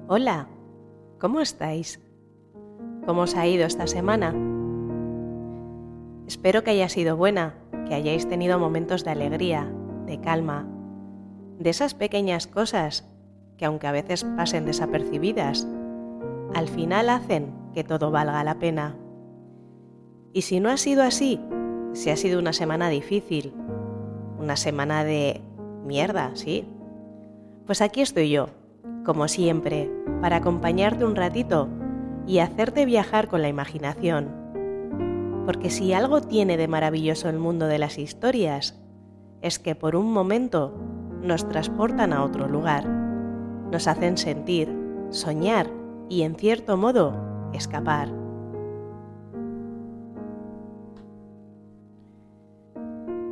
Hola, ¿cómo estáis? ¿Cómo os ha ido esta semana? Espero que haya sido buena, que hayáis tenido momentos de alegría, de calma, de esas pequeñas cosas que aunque a veces pasen desapercibidas, al final hacen que todo valga la pena. Y si no ha sido así, si ha sido una semana difícil, una semana de mierda, ¿sí? Pues aquí estoy yo, como siempre, para acompañarte un ratito y hacerte viajar con la imaginación. Porque si algo tiene de maravilloso el mundo de las historias, es que por un momento nos transportan a otro lugar, nos hacen sentir, soñar y, en cierto modo, escapar.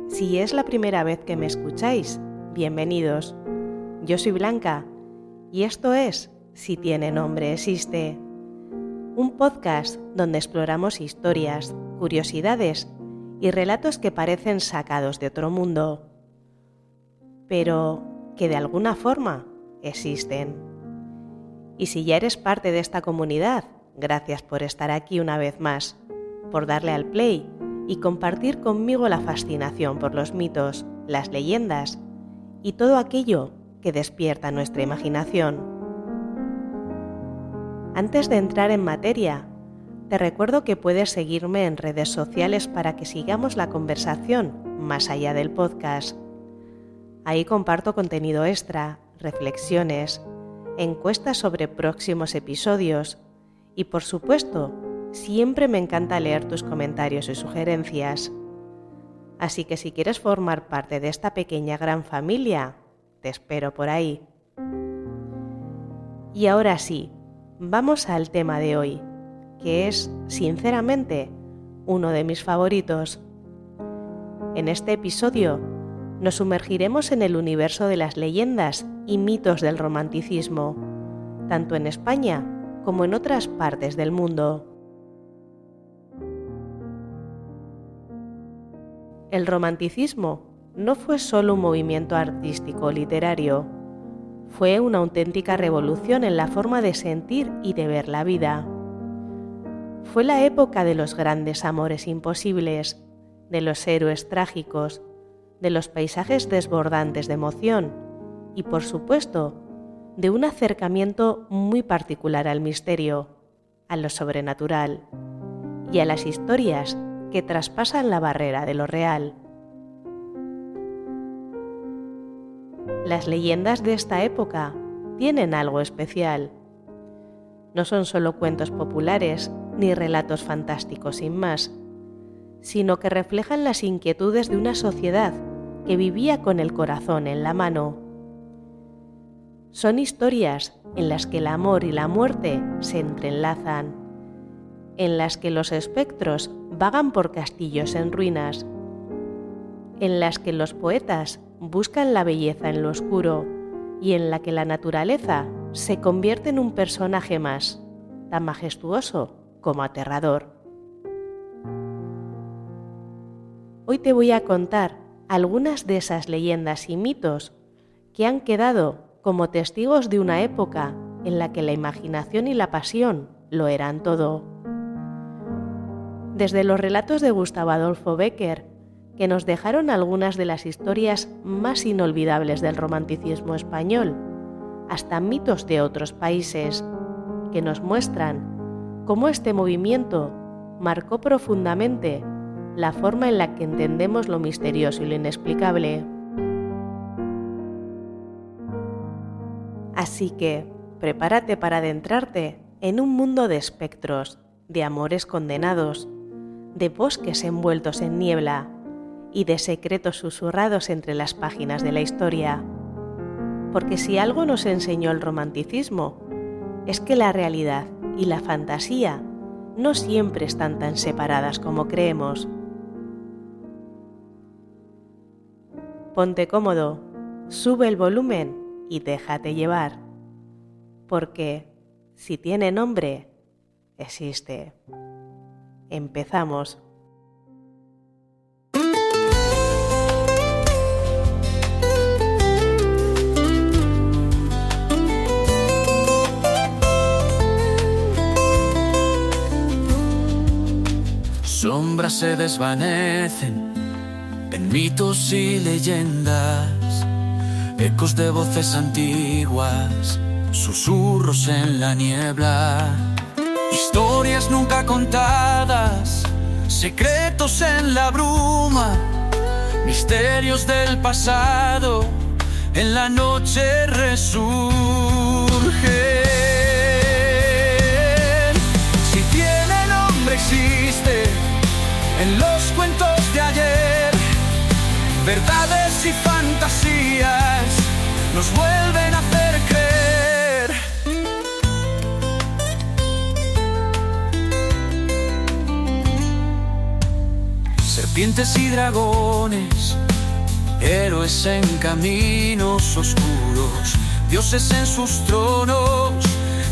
Si es la primera vez que me escucháis, bienvenidos. Yo soy Blanca y esto es Si tiene nombre existe, un podcast donde exploramos historias, curiosidades y relatos que parecen sacados de otro mundo, pero que de alguna forma existen. Y si ya eres parte de esta comunidad, gracias por estar aquí una vez más, por darle al play y compartir conmigo la fascinación por los mitos, las leyendas y todo aquello que despierta nuestra imaginación. Antes de entrar en materia, te recuerdo que puedes seguirme en redes sociales para que sigamos la conversación más allá del podcast. Ahí comparto contenido extra, reflexiones, encuestas sobre próximos episodios y, por supuesto, siempre me encanta leer tus comentarios y sugerencias. Así que si quieres formar parte de esta pequeña gran familia, te espero por ahí. Y ahora sí, vamos al tema de hoy, que es, sinceramente, uno de mis favoritos. En este episodio nos sumergiremos en el universo de las leyendas y mitos del romanticismo, tanto en España como en otras partes del mundo. El romanticismo no fue solo un movimiento artístico o literario, fue una auténtica revolución en la forma de sentir y de ver la vida. Fue la época de los grandes amores imposibles, de los héroes trágicos, de los paisajes desbordantes de emoción y, por supuesto, de un acercamiento muy particular al misterio, a lo sobrenatural y a las historias que traspasan la barrera de lo real. Las leyendas de esta época tienen algo especial. No son solo cuentos populares ni relatos fantásticos sin más, sino que reflejan las inquietudes de una sociedad que vivía con el corazón en la mano. Son historias en las que el amor y la muerte se entrelazan, en las que los espectros vagan por castillos en ruinas, en las que los poetas buscan la belleza en lo oscuro y en la que la naturaleza se convierte en un personaje más, tan majestuoso como aterrador. Hoy te voy a contar algunas de esas leyendas y mitos que han quedado como testigos de una época en la que la imaginación y la pasión lo eran todo. Desde los relatos de Gustavo Adolfo Bécquer, que nos dejaron algunas de las historias más inolvidables del romanticismo español, hasta mitos de otros países, que nos muestran cómo este movimiento marcó profundamente la forma en la que entendemos lo misterioso y lo inexplicable. Así que, prepárate para adentrarte en un mundo de espectros, de amores condenados, de bosques envueltos en niebla y de secretos susurrados entre las páginas de la historia. Porque si algo nos enseñó el romanticismo, es que la realidad y la fantasía no siempre están tan separadas como creemos. Ponte cómodo, sube el volumen y déjate llevar. Porque si tiene nombre, existe. Empezamos. Sombras se desvanecen en mitos y leyendas, ecos de voces antiguas, susurros en la niebla, historias nunca contadas, secretos en la bruma, misterios del pasado en la noche resurgen. Si tiene nombre existe en los cuentos de ayer, verdades y fantasías nos vuelven a hacer creer. Serpientes y dragones, héroes en caminos oscuros, dioses en sus tronos,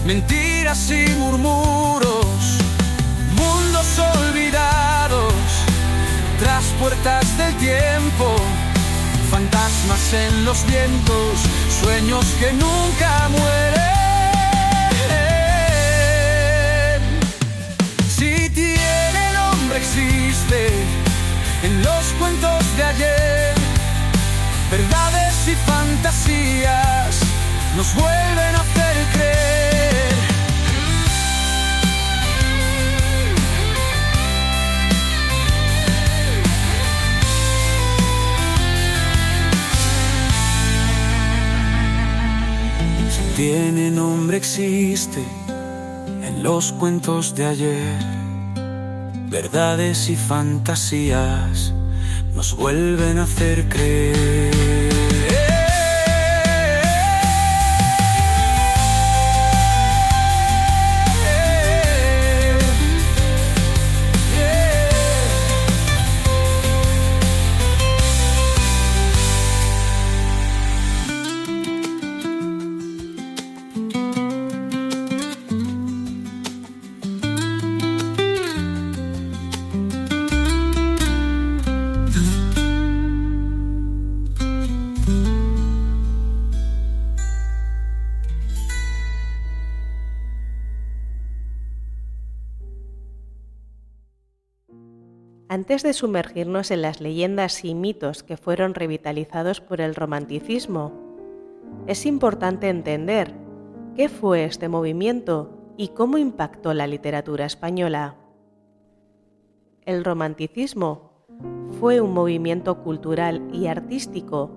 mentiras y murmuros, mundos olvidados tras puertas del tiempo, fantasmas en los vientos, sueños que nunca mueren. Si tiene nombre existe en los cuentos de ayer, verdades y fantasías nos vuelven a hacer creer. Si tiene nombre existe en los cuentos de ayer, verdades y fantasías nos vuelven a hacer creer. Antes de sumergirnos en las leyendas y mitos que fueron revitalizados por el romanticismo, es importante entender qué fue este movimiento y cómo impactó la literatura española. El romanticismo fue un movimiento cultural y artístico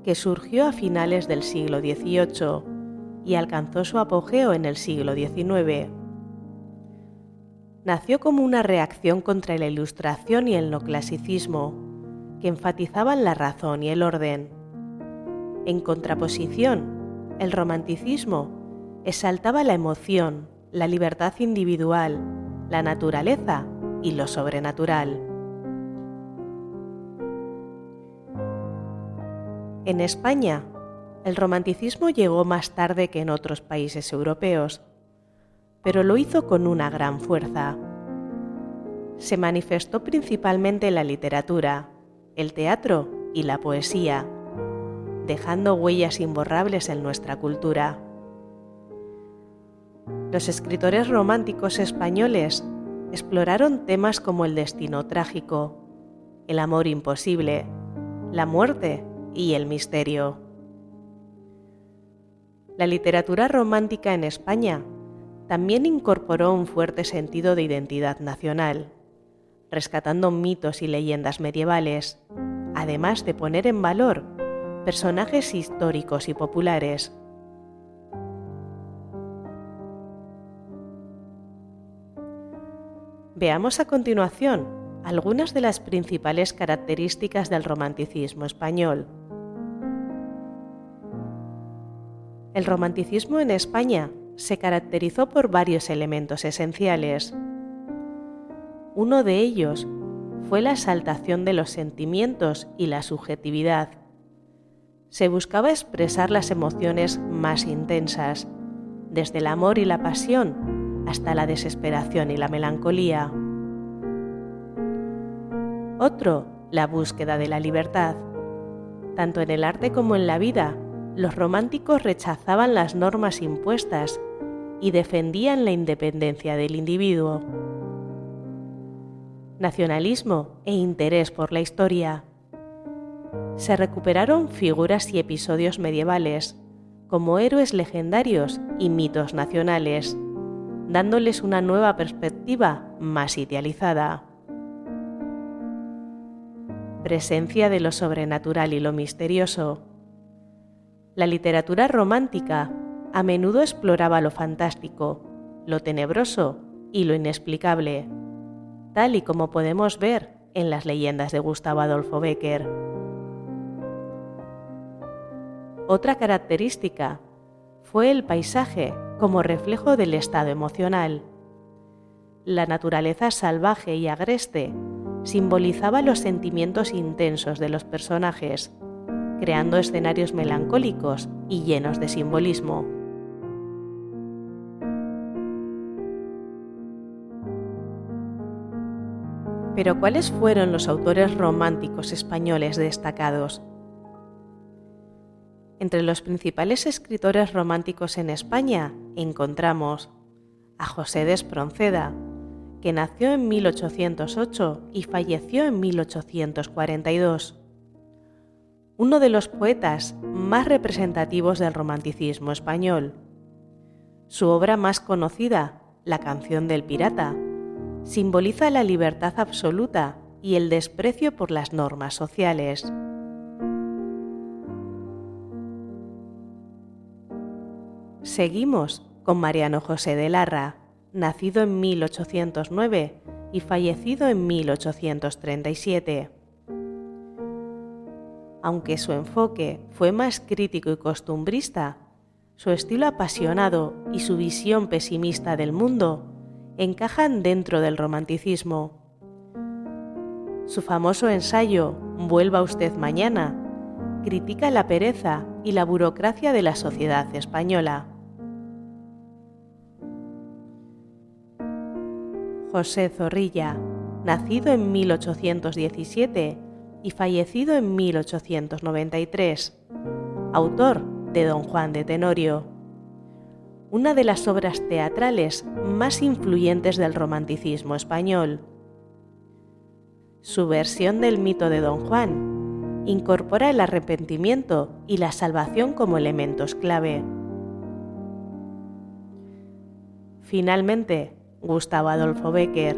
que surgió a finales del siglo XVIII y alcanzó su apogeo en el siglo XIX. Nació como una reacción contra la Ilustración y el neoclasicismo, que enfatizaban la razón y el orden. En contraposición, el romanticismo exaltaba la emoción, la libertad individual, la naturaleza y lo sobrenatural. En España, el romanticismo llegó más tarde que en otros países europeos, pero lo hizo con una gran fuerza. Se manifestó principalmente en la literatura, el teatro y la poesía, dejando huellas imborrables en nuestra cultura. Los escritores románticos españoles exploraron temas como el destino trágico, el amor imposible, la muerte y el misterio. La literatura romántica en España también incorporó un fuerte sentido de identidad nacional, rescatando mitos y leyendas medievales, además de poner en valor personajes históricos y populares. Veamos a continuación algunas de las principales características del romanticismo español. El romanticismo en España se caracterizó por varios elementos esenciales. Uno de ellos fue la exaltación de los sentimientos y la subjetividad. Se buscaba expresar las emociones más intensas, desde el amor y la pasión hasta la desesperación y la melancolía. Otro, la búsqueda de la libertad. Tanto en el arte como en la vida, los románticos rechazaban las normas impuestas y defendían la independencia del individuo. nacionalismo e interés por la historia. Se recuperaron figuras y episodios medievales, como héroes legendarios y mitos nacionales, dándoles una nueva perspectiva más idealizada. Presencia de lo sobrenatural y lo misterioso. La literatura romántica a menudo exploraba lo fantástico, lo tenebroso y lo inexplicable, tal y como podemos ver en las leyendas de Gustavo Adolfo Bécquer. Otra característica fue el paisaje como reflejo del estado emocional. La naturaleza salvaje y agreste simbolizaba los sentimientos intensos de los personajes, creando escenarios melancólicos y llenos de simbolismo. Pero ¿cuáles fueron los autores románticos españoles destacados? Entre los principales escritores románticos en España encontramos a José de Espronceda, que nació en 1808 y falleció en 1842. Uno de los poetas más representativos del romanticismo español. Su obra más conocida, La canción del pirata, simboliza la libertad absoluta y el desprecio por las normas sociales. Seguimos con Mariano José de Larra, nacido en 1809 y fallecido en 1837. Aunque su enfoque fue más crítico y costumbrista, su estilo apasionado y su visión pesimista del mundo encajan dentro del romanticismo. Su famoso ensayo Vuelva usted mañana critica la pereza y la burocracia de la sociedad española. José Zorrilla, nacido en 1817 y fallecido en 1893, autor de Don Juan de Tenorio, una de las obras teatrales más influyentes del romanticismo español. Su versión del mito de Don Juan incorpora el arrepentimiento y la salvación como elementos clave. Finalmente, Gustavo Adolfo Bécquer,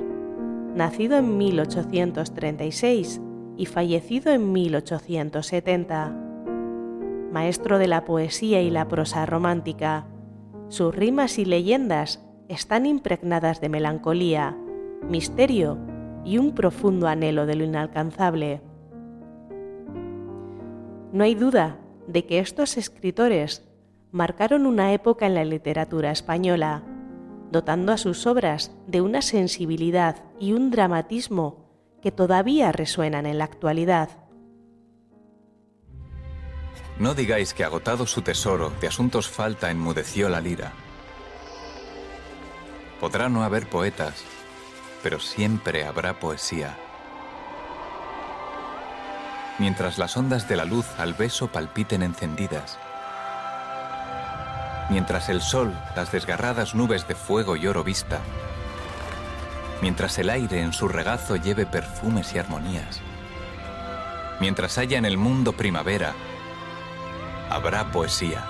nacido en 1836 y fallecido en 1870. Maestro de la poesía y la prosa romántica, sus rimas y leyendas están impregnadas de melancolía, misterio y un profundo anhelo de lo inalcanzable. No hay duda de que estos escritores marcaron una época en la literatura española, dotando a sus obras de una sensibilidad y un dramatismo que todavía resuenan en la actualidad. No digáis que agotado su tesoro, de asuntos falta enmudeció la lira. Podrá no haber poetas, pero siempre habrá poesía. Mientras las ondas de la luz al beso palpiten encendidas, mientras el sol las desgarradas nubes de fuego y oro vista, mientras el aire en su regazo lleve perfumes y armonías, mientras haya en el mundo primavera, habrá poesía.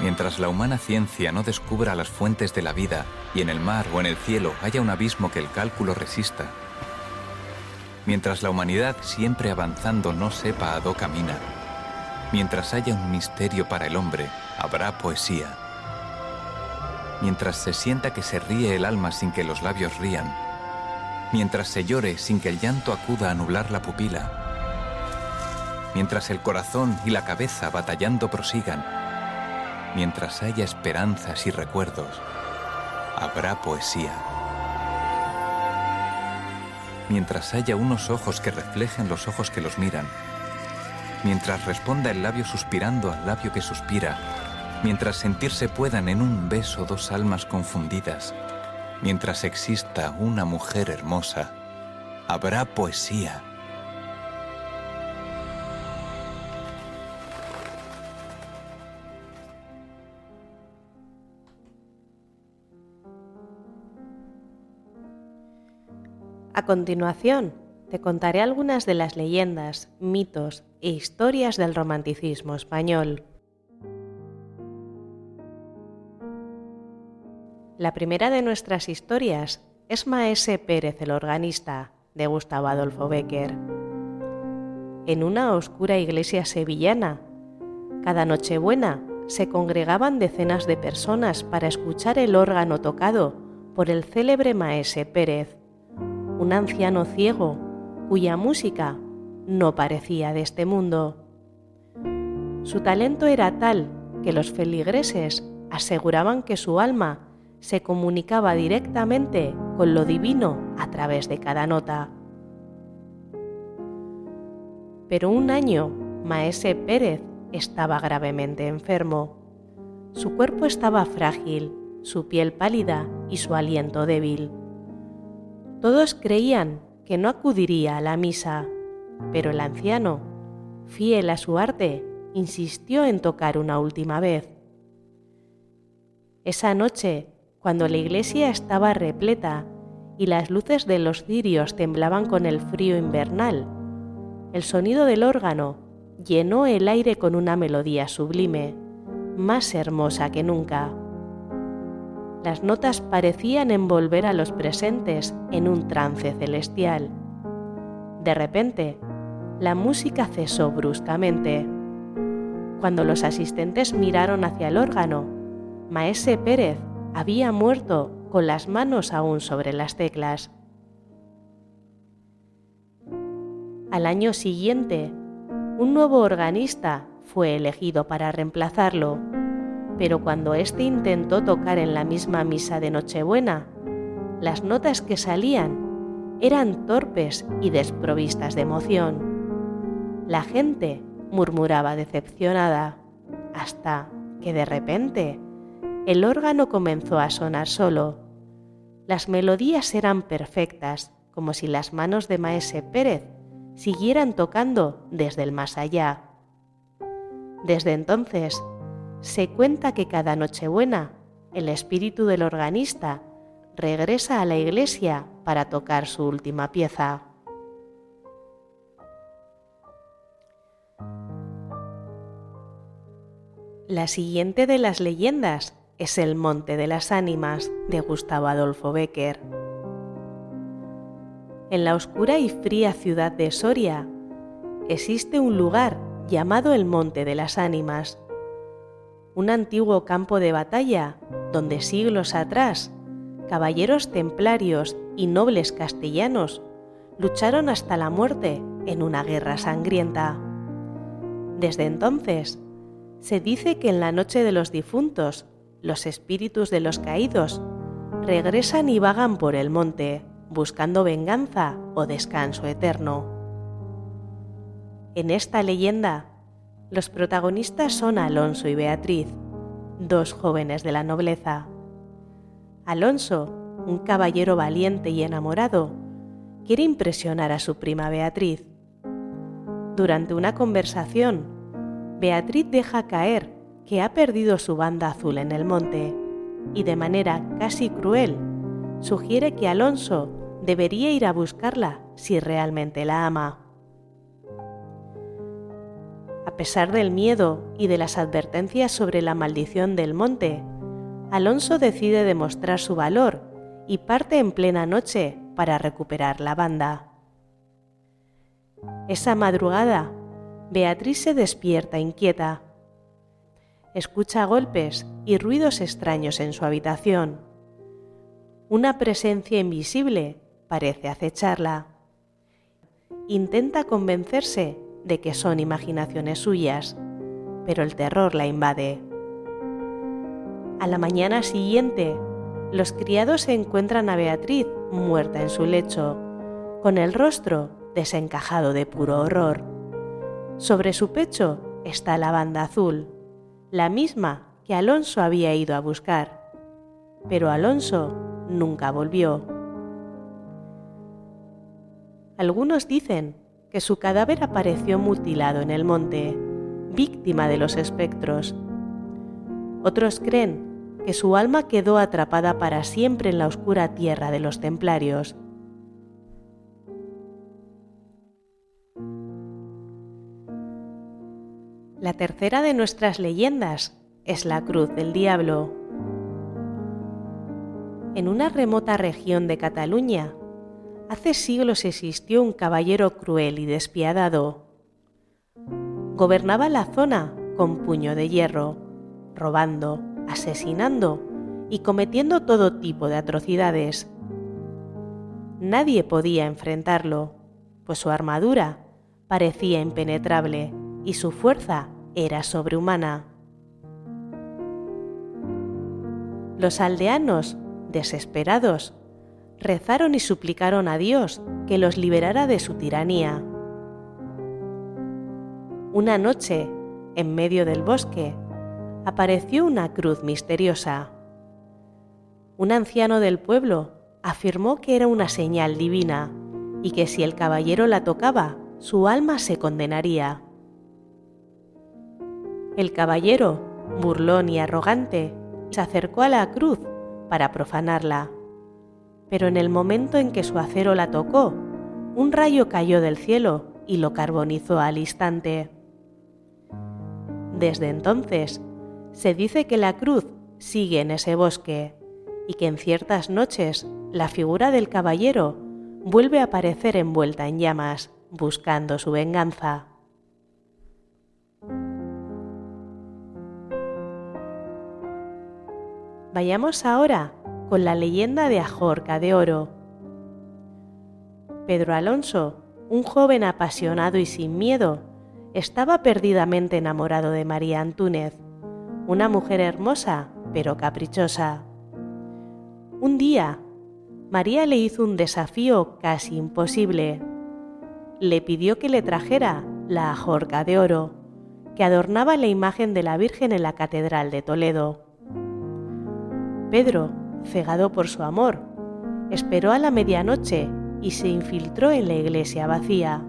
Mientras la humana ciencia no descubra las fuentes de la vida y en el mar o en el cielo haya un abismo que el cálculo resista, mientras la humanidad siempre avanzando no sepa a dó camina, mientras haya un misterio para el hombre, habrá poesía. Mientras se sienta que se ríe el alma sin que los labios rían, mientras se llore sin que el llanto acuda a nublar la pupila, mientras el corazón y la cabeza batallando prosigan, mientras haya esperanzas y recuerdos, habrá poesía. Mientras haya unos ojos que reflejen los ojos que los miran, mientras responda el labio suspirando al labio que suspira, mientras sentirse puedan en un beso dos almas confundidas, mientras exista una mujer hermosa, habrá poesía. A continuación, te contaré algunas de las leyendas, mitos e historias del romanticismo español. La primera de nuestras historias es Maese Pérez el organista, de Gustavo Adolfo Bécquer. En una oscura iglesia sevillana, cada Nochebuena se congregaban decenas de personas para escuchar el órgano tocado por el célebre Maese Pérez, un anciano ciego cuya música no parecía de este mundo. Su talento era tal que los feligreses aseguraban que su alma se comunicaba directamente con lo divino a través de cada nota. Pero un año, Maese Pérez estaba gravemente enfermo. Su cuerpo estaba frágil, su piel pálida y su aliento débil. Todos creían que no acudiría a la misa, pero el anciano, fiel a su arte, insistió en tocar una última vez. Esa noche, cuando la iglesia estaba repleta y las luces de los cirios temblaban con el frío invernal, el sonido del órgano llenó el aire con una melodía sublime, más hermosa que nunca. Las notas parecían envolver a los presentes en un trance celestial. De repente, la música cesó bruscamente. Cuando los asistentes miraron hacia el órgano, Maese Pérez había muerto con las manos aún sobre las teclas. Al año siguiente, un nuevo organista fue elegido para reemplazarlo, pero cuando éste intentó tocar en la misma misa de Nochebuena, las notas que salían eran torpes y desprovistas de emoción. La gente murmuraba decepcionada, hasta que de repente el órgano comenzó a sonar solo. Las melodías eran perfectas, como si las manos de Maese Pérez siguieran tocando desde el más allá. Desde entonces, se cuenta que cada Nochebuena el espíritu del organista regresa a la iglesia para tocar su última pieza. La siguiente de las leyendas es el Monte de las Ánimas, de Gustavo Adolfo Bécquer. En la oscura y fría ciudad de Soria existe un lugar llamado el Monte de las Ánimas, un antiguo campo de batalla donde siglos atrás caballeros templarios y nobles castellanos lucharon hasta la muerte en una guerra sangrienta. Desde entonces, se dice que en la noche de los difuntos, los espíritus de los caídos regresan y vagan por el monte, buscando venganza o descanso eterno. En esta leyenda, los protagonistas son Alonso y Beatriz, dos jóvenes de la nobleza. Alonso, un caballero valiente y enamorado, quiere impresionar a su prima Beatriz. Durante una conversación, Beatriz deja caer que ha perdido su banda azul en el monte y de manera casi cruel sugiere que Alonso debería ir a buscarla si realmente la ama. A pesar del miedo y de las advertencias sobre la maldición del monte, Alonso decide demostrar su valor y parte en plena noche para recuperar la banda. Esa madrugada, Beatriz se despierta inquieta. Escucha golpes y ruidos extraños en su habitación. Una presencia invisible parece acecharla. Intenta convencerse de que son imaginaciones suyas, pero el terror la invade. A la mañana siguiente, los criados encuentran a Beatriz muerta en su lecho, con el rostro desencajado de puro horror. Sobre su pecho está la banda azul, la misma que Alonso había ido a buscar, pero Alonso nunca volvió. Algunos dicen que su cadáver apareció mutilado en el monte, víctima de los espectros. Otros creen que su alma quedó atrapada para siempre en la oscura tierra de los templarios. La tercera de nuestras leyendas es la Cruz del Diablo. En una remota región de Cataluña, hace siglos existió un caballero cruel y despiadado. Gobernaba la zona con puño de hierro, robando, asesinando y cometiendo todo tipo de atrocidades. Nadie podía enfrentarlo, pues su armadura parecía impenetrable y su fuerza era sobrehumana. Los aldeanos, desesperados, rezaron y suplicaron a Dios que los liberara de su tiranía. Una noche, en medio del bosque, apareció una cruz misteriosa. Un anciano del pueblo afirmó que era una señal divina y que si el caballero la tocaba, su alma se condenaría. El caballero, burlón y arrogante, se acercó a la cruz para profanarla, pero en el momento en que su acero la tocó, un rayo cayó del cielo y lo carbonizó al instante. Desde entonces, se dice que la cruz sigue en ese bosque y que en ciertas noches la figura del caballero vuelve a aparecer envuelta en llamas, buscando su venganza. Vayamos ahora con la leyenda de Ajorca de Oro. Pedro Alonso, un joven apasionado y sin miedo, estaba perdidamente enamorado de María Antúnez, una mujer hermosa pero caprichosa. Un día, María le hizo un desafío casi imposible. Le pidió que le trajera la Ajorca de Oro, que adornaba la imagen de la Virgen en la Catedral de Toledo. Pedro, cegado por su amor, esperó a la medianoche y se infiltró en la iglesia vacía.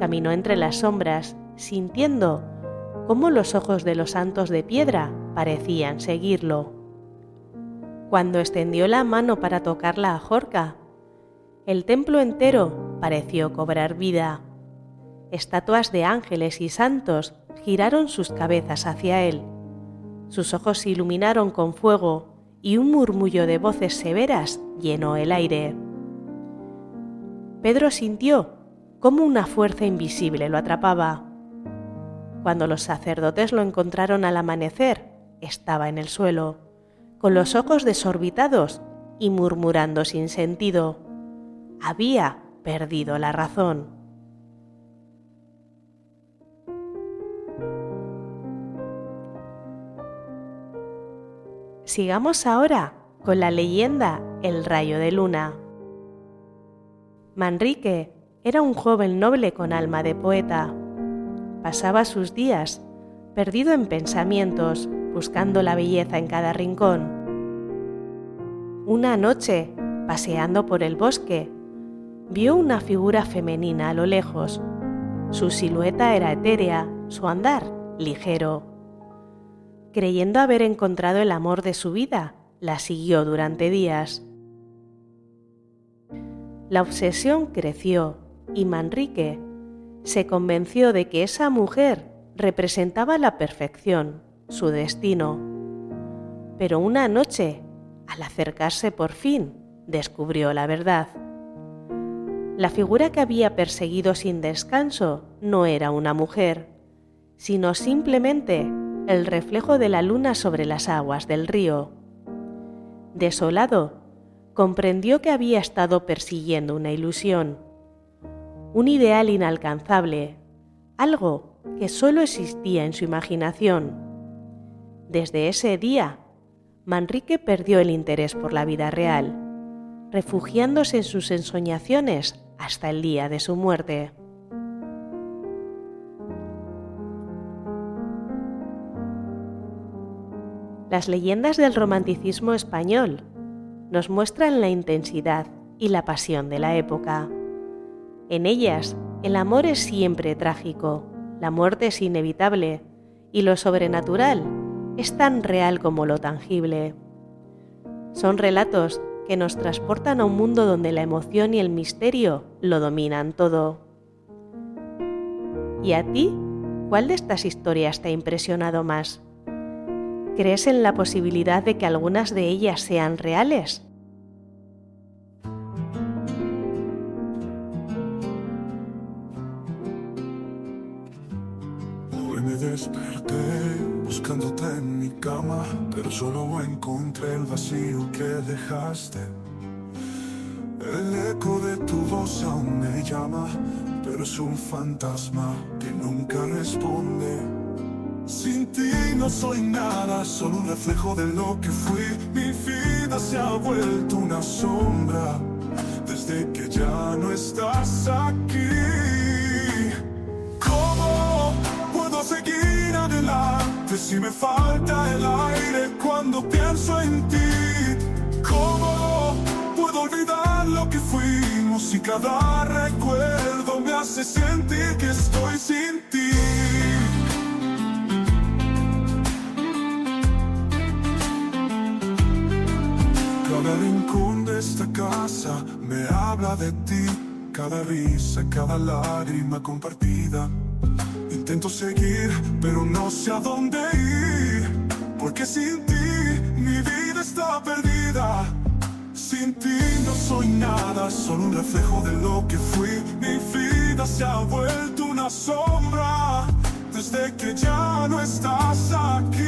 Caminó entre las sombras, sintiendo cómo los ojos de los santos de piedra parecían seguirlo. Cuando extendió la mano para tocar la Ajorca, el templo entero pareció cobrar vida. Estatuas de ángeles y santos giraron sus cabezas hacia él. Sus ojos se iluminaron con fuego y un murmullo de voces severas llenó el aire. Pedro sintió cómo una fuerza invisible lo atrapaba. Cuando los sacerdotes lo encontraron al amanecer, estaba en el suelo, con los ojos desorbitados y murmurando sin sentido. Había perdido la razón. Sigamos ahora con la leyenda El rayo de luna. Manrique era un joven noble con alma de poeta. Pasaba sus días perdido en pensamientos, buscando la belleza en cada rincón. Una noche, paseando por el bosque, vio una figura femenina a lo lejos. Su silueta era etérea, su andar ligero. Creyendo haber encontrado el amor de su vida, la siguió durante días. La obsesión creció y Manrique se convenció de que esa mujer representaba la perfección, su destino. Pero una noche, al acercarse por fin, descubrió la verdad. La figura que había perseguido sin descanso no era una mujer, sino simplemente el reflejo de la luna sobre las aguas del río. Desolado, comprendió que había estado persiguiendo una ilusión, un ideal inalcanzable, algo que solo existía en su imaginación. Desde ese día, Manrique perdió el interés por la vida real, refugiándose en sus ensoñaciones hasta el día de su muerte. Las leyendas del romanticismo español nos muestran la intensidad y la pasión de la época. En ellas, el amor es siempre trágico, la muerte es inevitable y lo sobrenatural es tan real como lo tangible. Son relatos que nos transportan a un mundo donde la emoción y el misterio lo dominan todo. ¿Y a ti? ¿cuál de estas historias te ha impresionado más? ¿Crees en la posibilidad de que algunas de ellas sean reales? Hoy me desperté buscándote en mi cama, pero solo encontré el vacío que dejaste. El eco de tu voz aún me llama, pero es un fantasma que nunca responde. Sin ti no soy nada, solo un reflejo de lo que fui. Mi vida se ha vuelto una sombra desde que ya no estás aquí. ¿Cómo puedo seguir adelante si me falta el aire cuando pienso en ti? ¿Cómo puedo olvidar lo que fuimos si cada recuerdo me hace sentir que estoy sin ti? Cada rincón de esta casa me habla de ti. Cada risa, cada lágrima compartida. Intento seguir, pero no sé a dónde ir, porque sin ti mi vida está perdida. Sin ti no soy nada, solo un reflejo de lo que fui. Mi vida se ha vuelto una sombra desde que ya no estás aquí.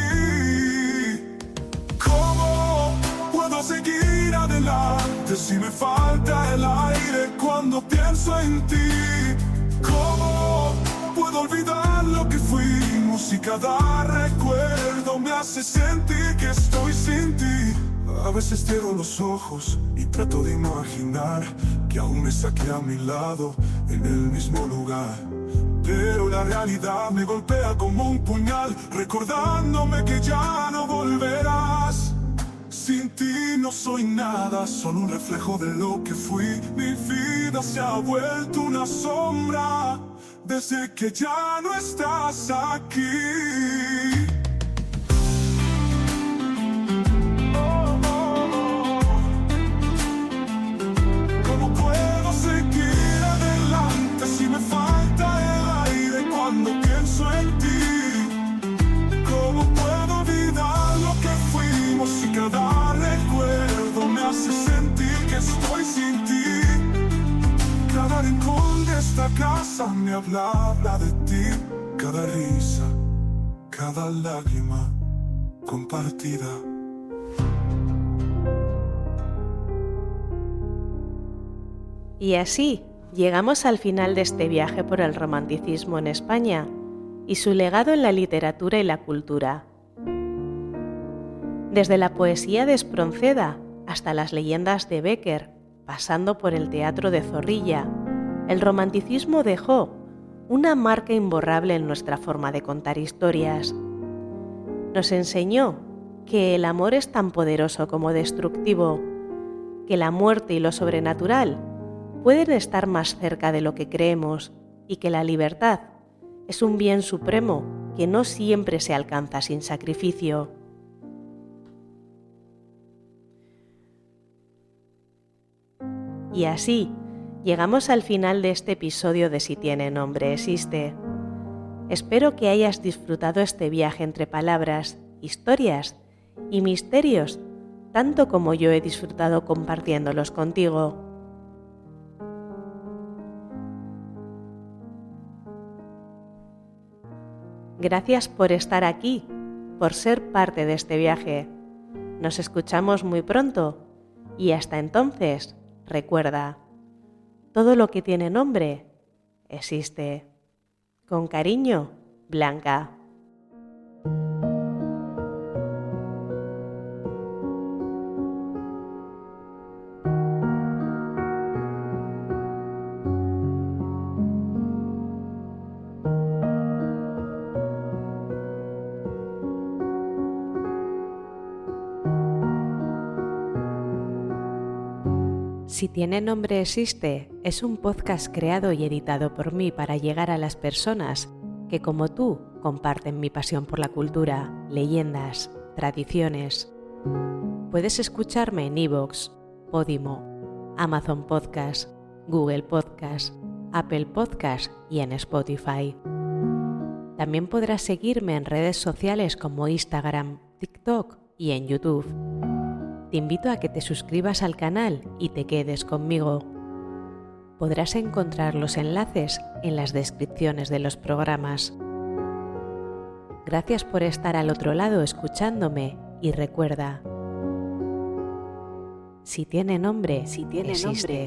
¿Cómo puedo seguir adelante si me falta el aire cuando pienso en ti? ¿Cómo puedo olvidar lo que fuimos si cada recuerdo me hace sentir que estoy sin ti? A veces cierro los ojos y trato de imaginar que aún me saqué a mi lado en el mismo lugar, pero la realidad me golpea como un puñal, recordándome que ya no volverás. Sin ti no soy nada, solo un reflejo de lo que fui. Mi vida se ha vuelto una sombra desde que ya no estás aquí. ¿Cómo puedo seguir adelante si me falta el aire cuando pienso en ti? ¿Cómo puedo olvidar lo que fuimos si cada recuerdo me hace sentir que estoy sin ti? Cada rincón de esta casa me habla de ti. Cada risa, cada lágrima compartida. Y así llegamos al final de este viaje por el romanticismo en España y su legado en la literatura y la cultura. Desde la poesía de Espronceda hasta las leyendas de Bécquer, pasando por el teatro de Zorrilla, el romanticismo dejó una marca imborrable en nuestra forma de contar historias. Nos enseñó que el amor es tan poderoso como destructivo, que la muerte y lo sobrenatural pueden estar más cerca de lo que creemos y que la libertad es un bien supremo que no siempre se alcanza sin sacrificio. Y así, llegamos al final de este episodio de Si tiene nombre existe. Espero que hayas disfrutado este viaje entre palabras, historias y misterios, tanto como yo he disfrutado compartiéndolos contigo. Gracias por estar aquí, por ser parte de este viaje. Nos escuchamos muy pronto y hasta entonces, recuerda, todo lo que tiene nombre existe. Con cariño, Blanca. Si tiene nombre existe es un podcast creado y editado por mí para llegar a las personas que como tú comparten mi pasión por la cultura, leyendas, tradiciones. Puedes escucharme en iVoox, Podimo, Amazon Podcast, Google Podcast, Apple Podcast y en Spotify. También podrás seguirme en redes sociales como Instagram, TikTok y en YouTube. Te invito a que te suscribas al canal y te quedes conmigo. Podrás encontrar los enlaces en las descripciones de los programas. Gracias por estar al otro lado escuchándome y recuerda, si tiene nombre, existe.